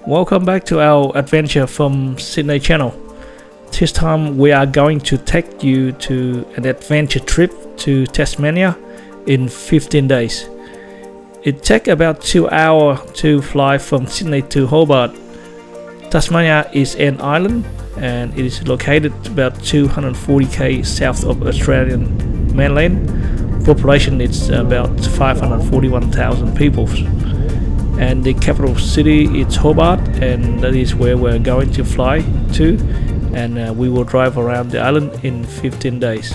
Welcome back to our adventure from Sydney Channel. This time we are going to take you to an adventure trip to Tasmania in 15 days. It takes about 2 hours to fly from Sydney to Hobart. Tasmania is an island and it is located about 240 km south of Australian mainland. Population is about 541,000 people. And the capital city is Hobart, and that is where we're going to fly to, and we will drive around the island in 15 days.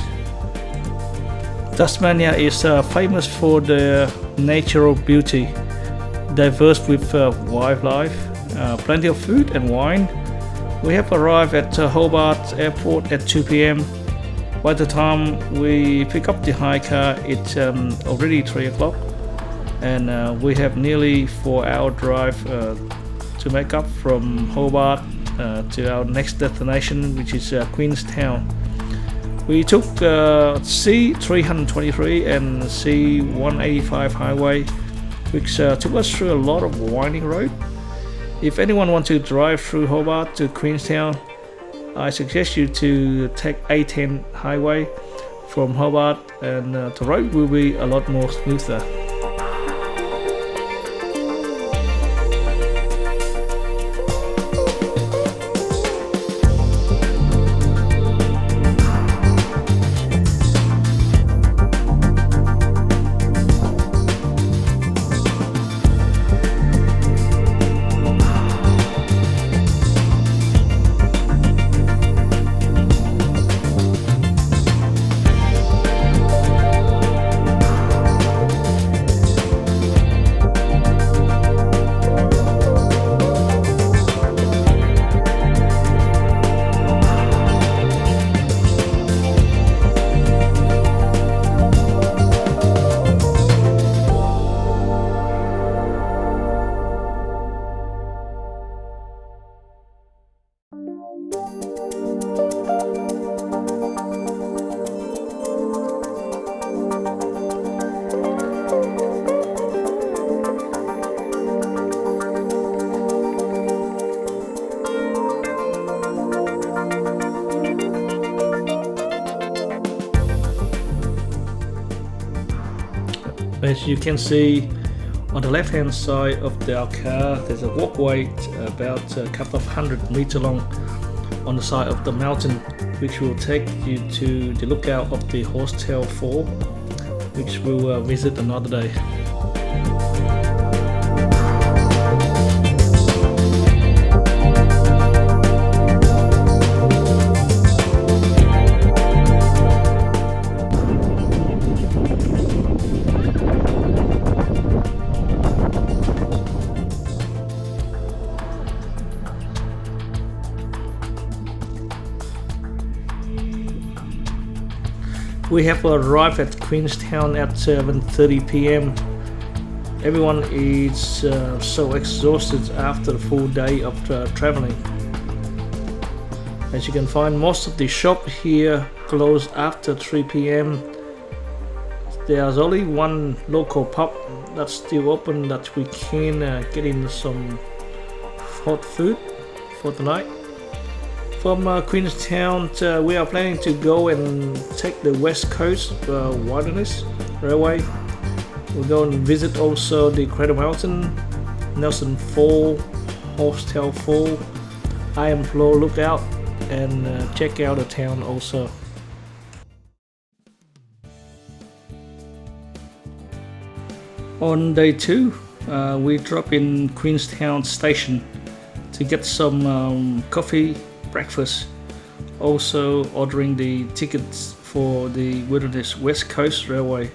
Tasmania is famous for the natural beauty, diverse with wildlife, plenty of food and wine. We have arrived at Hobart Airport at 2 p.m. By the time we pick up the hiker, it's already 3 o'clock. And we have nearly 4-hour drive to make up from Hobart to our next destination, which is Queenstown. We took C323 and C185 highway, which took us through a lot of winding road. If anyone wants to drive through Hobart to Queenstown, I suggest you to take A10 highway from Hobart, and the road will be a lot more smoother. As you can see on the left hand side of our car, there's a walkway about a couple of 100 meters long on the side of the mountain, which will take you to the lookout of the Horsetail Fall, which we'll visit another day. We have arrived at Queenstown at 7:30 p.m. Everyone is so exhausted after a full day of traveling. As you can find, most of the shops here close after 3 p.m. There's only one local pub that's still open that we can get in some hot food for tonight. From Queenstown, we are planning to go and take the West Coast Wilderness Railway. We'll go and visit also the Cradle Mountain, Nelson Fall, Horsetail Fall, Iron Floor Lookout, and check out the town also. On day 2, we drop in Queenstown Station to get some coffee, breakfast, also ordering the tickets for the Wilderness West Coast Railway.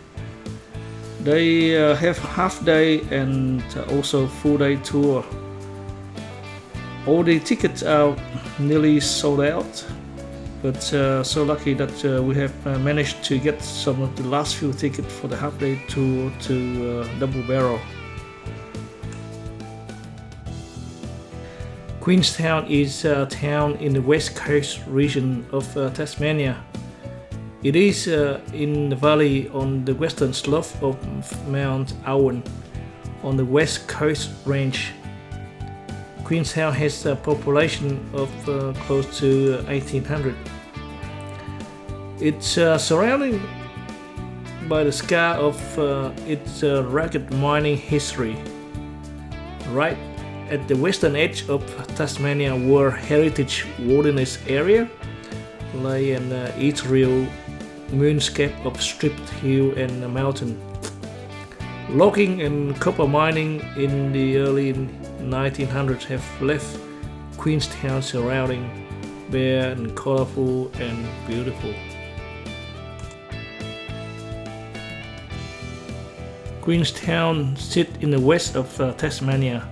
They have half day and also full day tour. All the tickets are nearly sold out, but so lucky that we have managed to get some of the last few tickets for the half day tour to Double Barrel. Queenstown is a town in the west coast region of Tasmania. It is in the valley on the western slope of Mount Owen on the west coast range. Queenstown has a population of close to 1800. It's surrounded by the scar of its rugged mining history. Right at the western edge of Tasmania, where heritage wilderness area lay an ethereal moonscape of stripped hill and mountain. Logging and copper mining in the early 1900s have left Queenstown surrounding bare and colorful and beautiful. Queenstown sits in the west of Tasmania,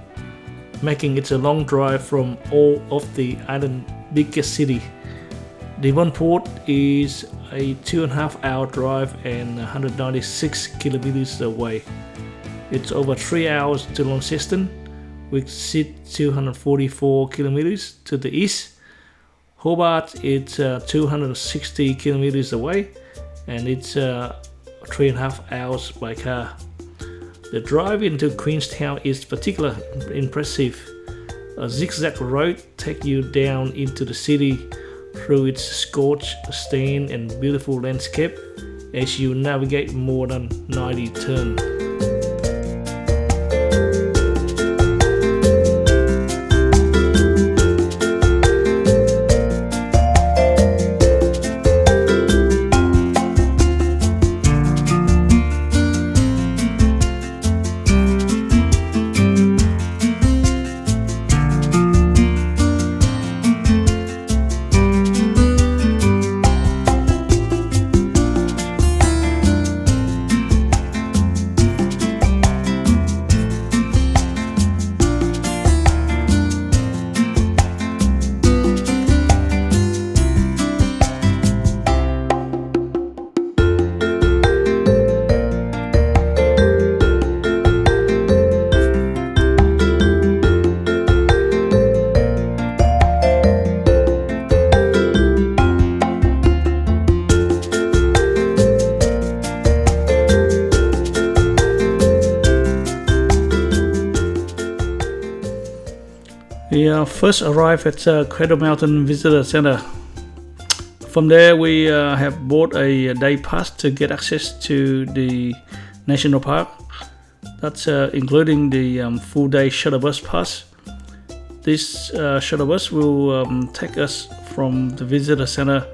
making it a long drive from all of the island's biggest city. Devonport is a 2.5 hour drive and 196 kilometers away. It's over 3 hours to Launceston, which sits 244 kilometers to the east. Hobart is 260 kilometers away, and it's 3.5 hours by car. The drive into Queenstown is particularly impressive. A zigzag road takes you down into the city through its scorched, stained and beautiful landscape as you navigate more than 90 turns. We first arrived at Cradle Mountain Visitor Center. From there, we have bought a day pass to get access to the national park. That's including the full day shuttle bus pass. This shuttle bus will take us from the visitor center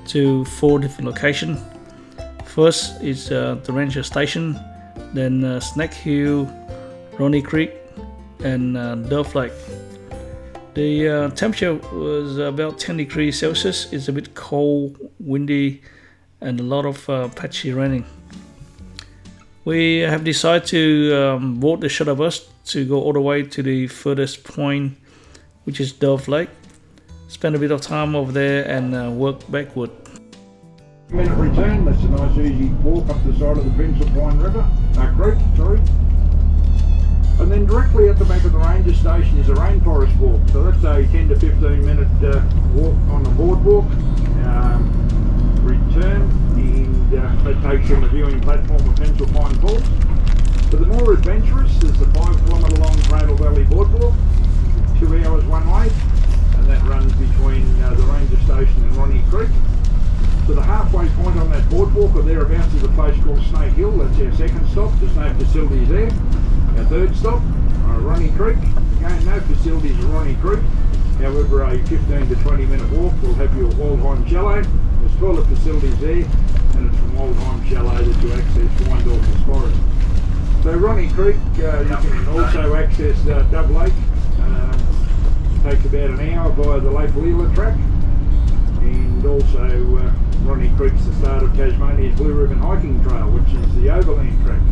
to 4 different locations. First is the ranger station, then Snake Hill, Ronnie Creek, and Dove Lake. The temperature was about 10 degrees Celsius. It's a bit cold, windy, and a lot of patchy raining. We have decided to board the shuttle bus to go all the way to the furthest point, which is Dove Lake. Spend a bit of time over there and work backward. Minute return. That's a nice easy walk up the side of the Creek, sorry. And then directly at the back of the ranger station is a rainforest walk. So that's a 10 to 15 minute walk on the boardwalk. Return, and that takes you on the viewing platform of Pencil Pine Falls. For the more adventurous, there's the 5 kilometre long Cradle Valley boardwalk, 2 hours one way, and that runs between the ranger station and Ronnie Creek. So the halfway point on that boardwalk or thereabouts is a place called Snake Hill. That's our second stop. There's no facilities there. Our third stop, Ronnie Creek. Again, no facilities at Ronnie Creek. However, a 15 to 20 minute walk will have you at Waldheim Chalet. There's toilet facilities there, and it's from Waldheim Chalet that you access Windorf's Forest. So Ronnie Creek, you can also access Dove Lake. Takes about an hour via the Lake Leela track, and also Ronnie Creek's the start of Tasmania's Blue Ribbon Hiking Trail, which is the overland track.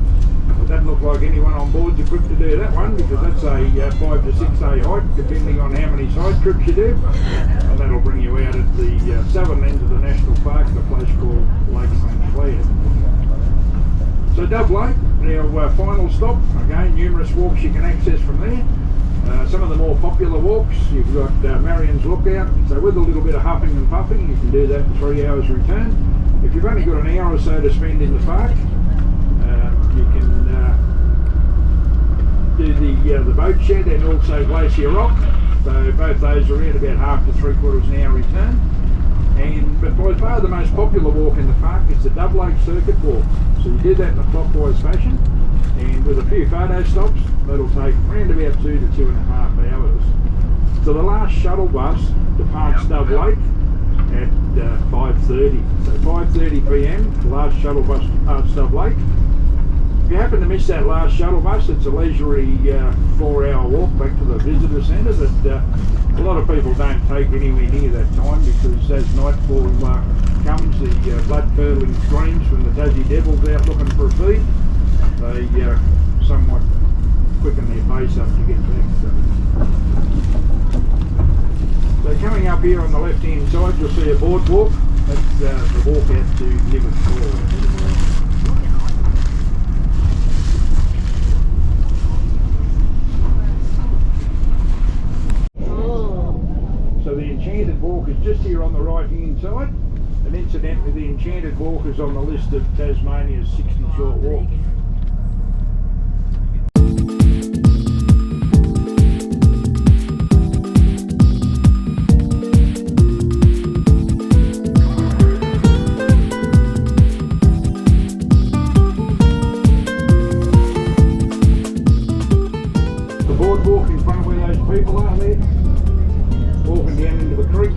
It doesn't look like anyone on board's equipped to do that one, because that's a 5 to 6 day hike, depending on how many side trips you do. And that'll bring you out at the southern end of the national park, at a place called Lake St Clair. So Dove Lake, our final stop. Again, numerous walks you can access from there. Some of the more popular walks, you've got Marion's Lookout. So with a little bit of huffing and puffing, you can do that in 3 hours return. If you've only got an hour or so to spend in the park, you can do the boat shed and also Glacier Rock. So both those are around about half to 3/4 an hour return. But by far the most popular walk in the park is the Dove Lake Circuit Walk. So you do that in a clockwise fashion, and with a few photo stops, that'll take around about 2 to 2.5 hours. So the last shuttle bus departs Dove Lake at 5:30. So 5:30 p.m. the last shuttle bus departs Dove Lake. If you happen to miss that last shuttle bus, it's a leisurely 4-hour walk back to the visitor centre that a lot of people don't take anywhere near that time, because as nightfall comes, the blood-curdling screams from the Tassie Devils out looking for a feed, they somewhat quicken their pace up to get back. So coming up here on the left-hand side, you'll see a boardwalk. That's the walk out to Niven Falls. So the Enchanted Walk is just here on the right hand side, and incidentally the Enchanted Walk is on the list of Tasmania's 60 short walks. The boardwalk in front of where those people are there, walking down into the creek.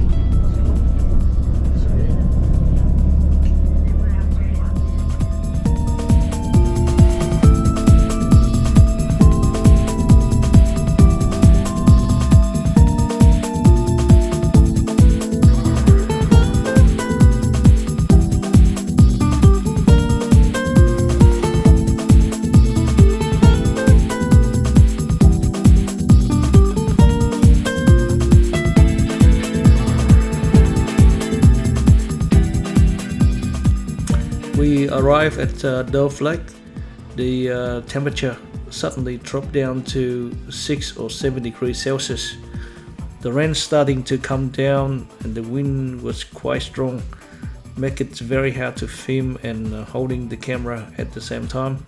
We arrived at Dove Lake. The temperature suddenly dropped down to 6 or 7 degrees Celsius. The rain starting to come down and the wind was quite strong, make it very hard to film and holding the camera at the same time.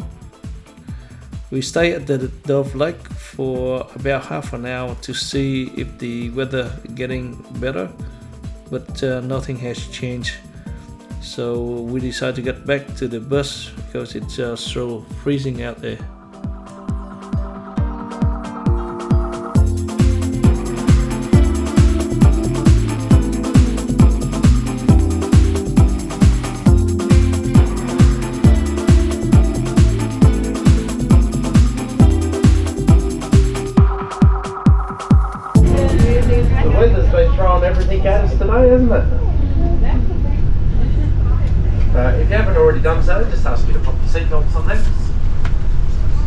We stayed at the Dove Lake for about half an hour to see if the weather getting better, but nothing has changed. So we decided to get back to the bus because it's so freezing out there. The weather's been throwing everything at us today, hasn't it? If you haven't already done so, just ask you to pop your seatbelts on there.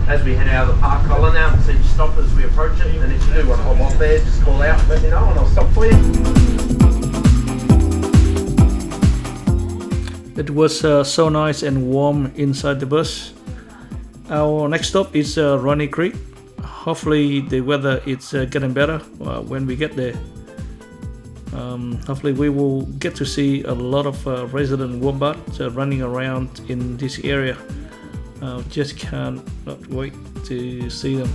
As we head out of the park, I'll announce each stop as we approach it, and if you do want to hop off there, just call out, let me know, and I'll stop for you. It was so nice and warm inside the bus. Our next stop is Ronnie Creek. Hopefully the weather is getting better when we get there. Hopefully we will get to see a lot of resident wombat running around in this area. Just can't not wait to see them.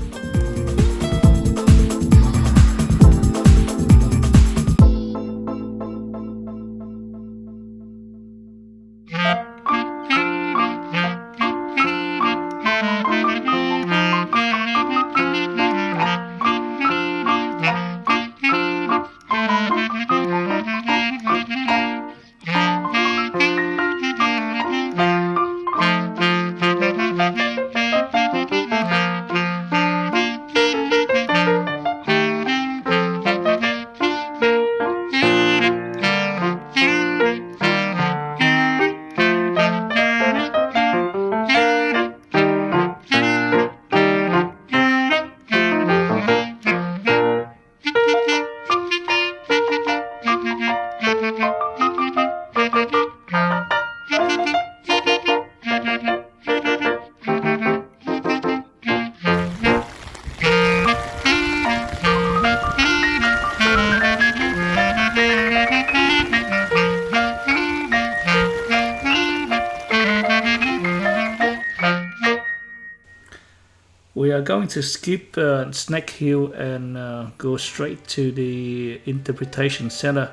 We are going to skip Snack Hill and go straight to the Interpretation Center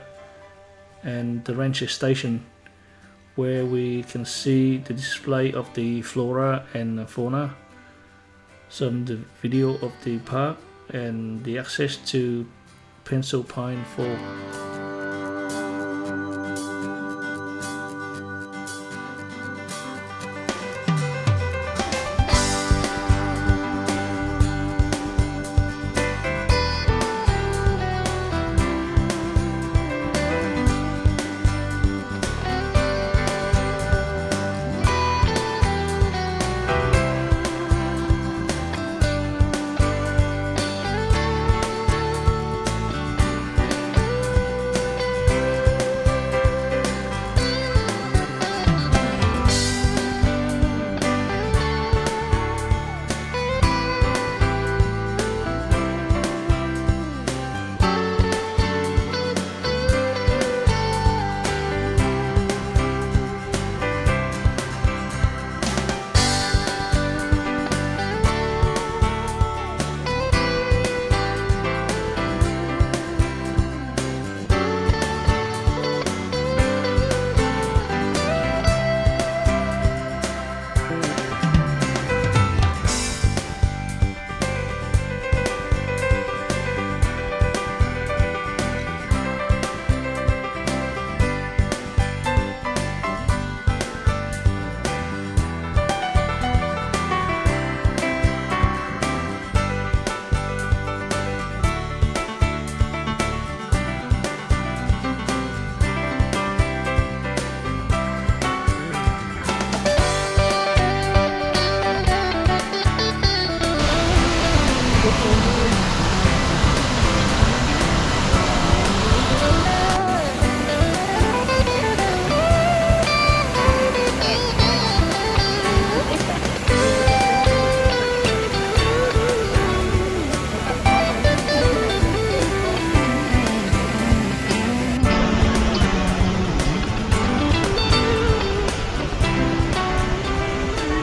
and the ranger station, where we can see the display of the flora and fauna, some the video of the park, and the access to Pencil Pine Fall.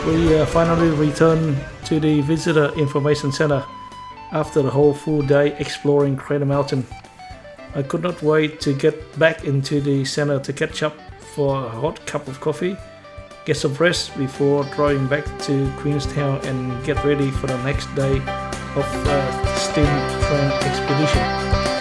We finally returned to the Visitor Information Center after the whole full day exploring Cradle Mountain. I could not wait to get back into the center to catch up for a hot cup of coffee, get some rest before driving back to Queenstown and get ready for the next day of steam train expedition.